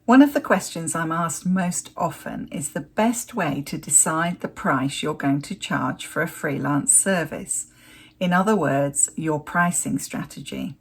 One of the questions I'm asked most often is the best way to decide the price you're going to charge for a freelance service. In other words, your pricing strategy.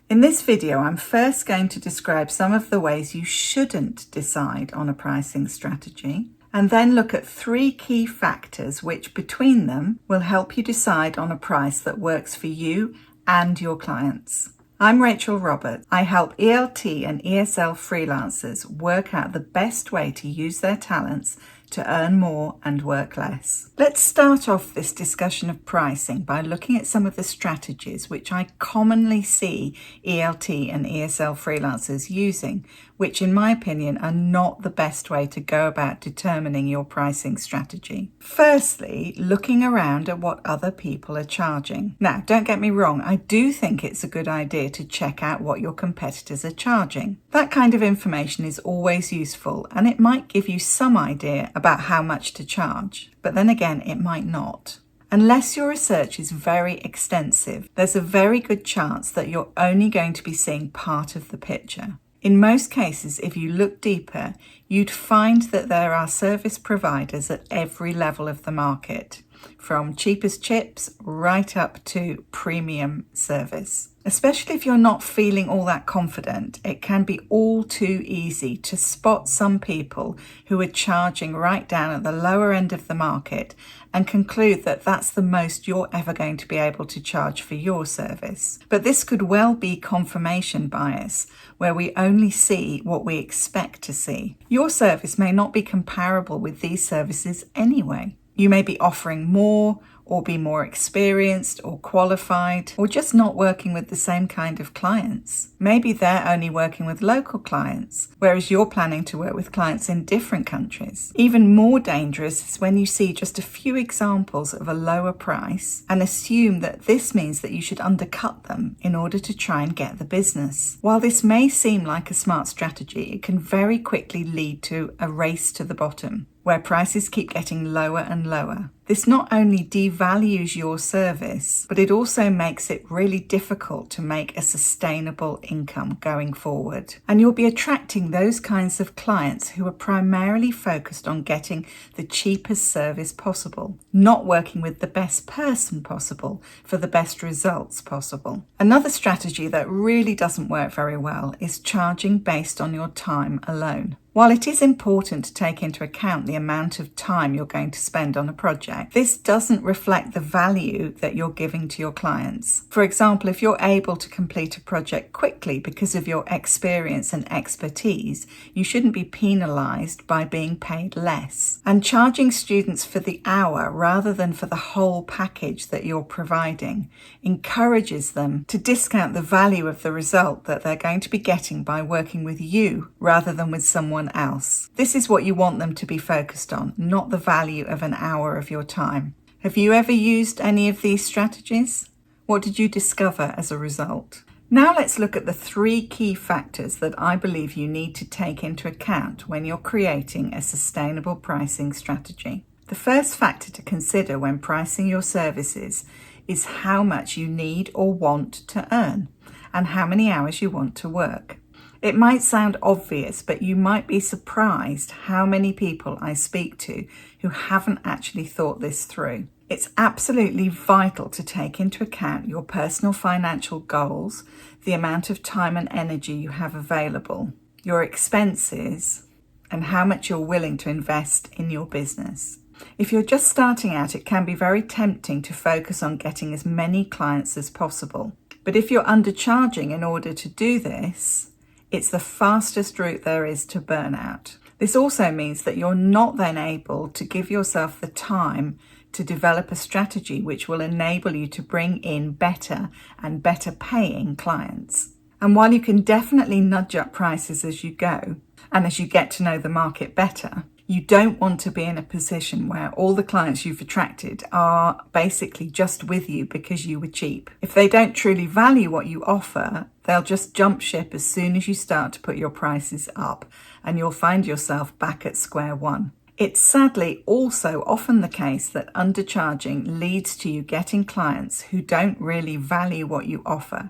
In this video, I'm first going to describe some of the ways you shouldn't decide on a pricing strategy, and then look at 3 key factors which between them will help you decide on a price that works for you and your clients. I'm Rachel Roberts. I help ELT and ESL freelancers work out the best way to use their talents to earn more and work less. Let's start off this discussion of pricing by looking at some of the strategies which I commonly see ELT and ESL freelancers using, which in my opinion are not the best way to go about determining your pricing strategy. Firstly, looking around at what other people are charging. Now, don't get me wrong, I do think it's a good idea to check out what your competitors are charging. That kind of information is always useful, and it might give you some idea about how much to charge, but then again, it might not. Unless your research is very extensive, there's a very good chance that you're only going to be seeing part of the picture. In most cases, if you look deeper, you'd find that there are service providers at every level of the market, from cheapest chips right up to premium service. Especially if you're not feeling all that confident, it can be all too easy to spot some people who are charging right down at the lower end of the market and conclude that that's the most you're ever going to be able to charge for your service. But this could well be confirmation bias, where we only see what we expect to see. Your service may not be comparable with these services anyway. You may be offering more, or be more experienced or qualified, or just not working with the same kind of clients. Maybe they're only working with local clients, whereas you're planning to work with clients in different countries. Even more dangerous is when you see just a few examples of a lower price and assume that this means that you should undercut them in order to try and get the business. While this may seem like a smart strategy, it can very quickly lead to a race to the bottom, where prices keep getting lower and lower. This not only devalues your service, but it also makes it really difficult to make a sustainable income going forward. And you'll be attracting those kinds of clients who are primarily focused on getting the cheapest service possible, not working with the best person possible for the best results possible. Another strategy that really doesn't work very well is charging based on your time alone. While it is important to take into account the amount of time you're going to spend on a project, this doesn't reflect the value that you're giving to your clients. For example, if you're able to complete a project quickly because of your experience and expertise, you shouldn't be penalized by being paid less. And charging students for the hour rather than for the whole package that you're providing encourages them to discount the value of the result that they're going to be getting by working with you rather than with someone else. This is what you want them to be focused on, not the value of an hour of your time. Have you ever used any of these strategies? What did you discover as a result? Now let's look at the 3 key factors that I believe you need to take into account when you're creating a sustainable pricing strategy. The first factor to consider when pricing your services is how much you need or want to earn and how many hours you want to work. It might sound obvious, but you might be surprised how many people I speak to who haven't actually thought this through. It's absolutely vital to take into account your personal financial goals, the amount of time and energy you have available, your expenses, and how much you're willing to invest in your business. If you're just starting out, it can be very tempting to focus on getting as many clients as possible. But if you're undercharging in order to do this, it's the fastest route there is to burnout. This also means that you're not then able to give yourself the time to develop a strategy which will enable you to bring in better and better paying clients. And while you can definitely nudge up prices as you go, and as you get to know the market better, you don't want to be in a position where all the clients you've attracted are basically just with you because you were cheap. If they don't truly value what you offer, they'll just jump ship as soon as you start to put your prices up, and you'll find yourself back at square one. It's sadly also often the case that undercharging leads to you getting clients who don't really value what you offer,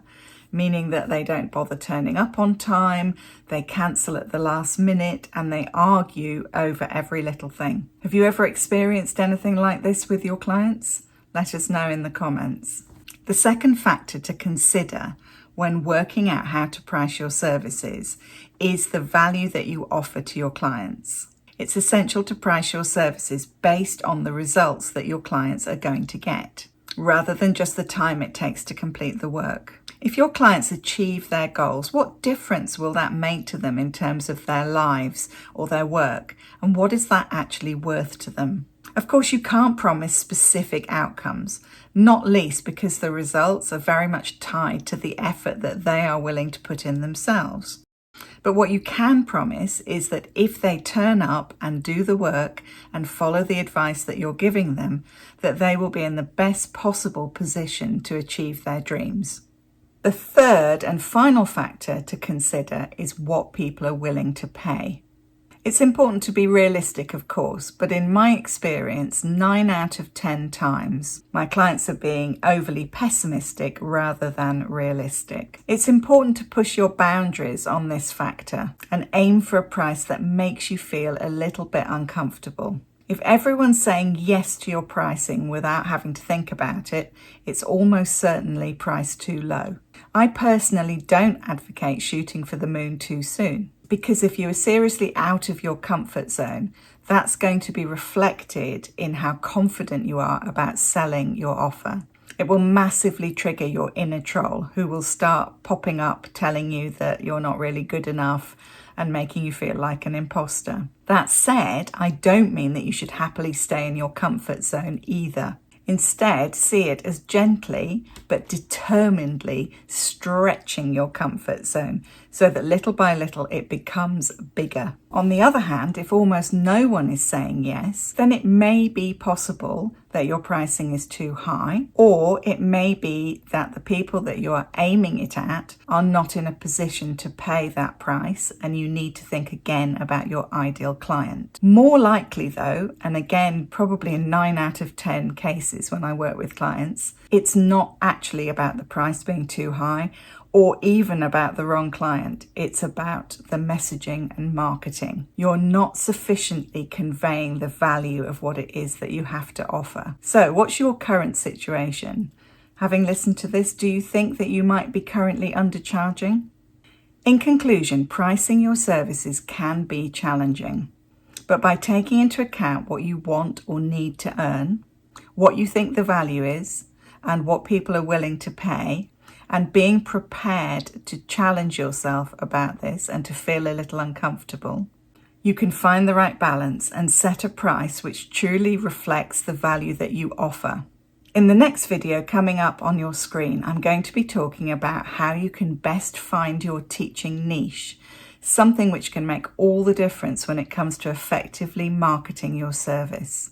meaning that they don't bother turning up on time, they cancel at the last minute, and they argue over every little thing. Have you ever experienced anything like this with your clients? Let us know in the comments. The second factor to consider when working out how to price your services is the value that you offer to your clients. It's essential to price your services based on the results that your clients are going to get, rather than just the time it takes to complete the work. If your clients achieve their goals, what difference will that make to them in terms of their lives or their work? And what is that actually worth to them? Of course, you can't promise specific outcomes, not least because the results are very much tied to the effort that they are willing to put in themselves. But what you can promise is that if they turn up and do the work and follow the advice that you're giving them, that they will be in the best possible position to achieve their dreams. The third and final factor to consider is what people are willing to pay. It's important to be realistic, of course, but in my experience, 9 out of 10 times, my clients are being overly pessimistic rather than realistic. It's important to push your boundaries on this factor and aim for a price that makes you feel a little bit uncomfortable. If everyone's saying yes to your pricing without having to think about it, it's almost certainly priced too low. I personally don't advocate shooting for the moon too soon, because if you are seriously out of your comfort zone, that's going to be reflected in how confident you are about selling your offer. It will massively trigger your inner troll, who will start popping up telling you that you're not really good enough and making you feel like an imposter. That said, I don't mean that you should happily stay in your comfort zone either. Instead, see it as gently but determinedly stretching your comfort zone so that little by little it becomes bigger. On the other hand, if almost no one is saying yes, then it may be possible that your pricing is too high, or it may be that the people that you are aiming it at are not in a position to pay that price and you need to think again about your ideal client. More likely though, and again probably in 9 out of 10 cases when I work with clients, it's not actually about the price being too high or even about the wrong client. It's about the messaging and marketing. You're not sufficiently conveying the value of what it is that you have to offer. So what's your current situation? Having listened to this, do you think that you might be currently undercharging? In conclusion, pricing your services can be challenging, but by taking into account what you want or need to earn, what you think the value is, and what people are willing to pay, and being prepared to challenge yourself about this and to feel a little uncomfortable, you can find the right balance and set a price which truly reflects the value that you offer. In the next video coming up on your screen, I'm going to be talking about how you can best find your teaching niche, something which can make all the difference when it comes to effectively marketing your service.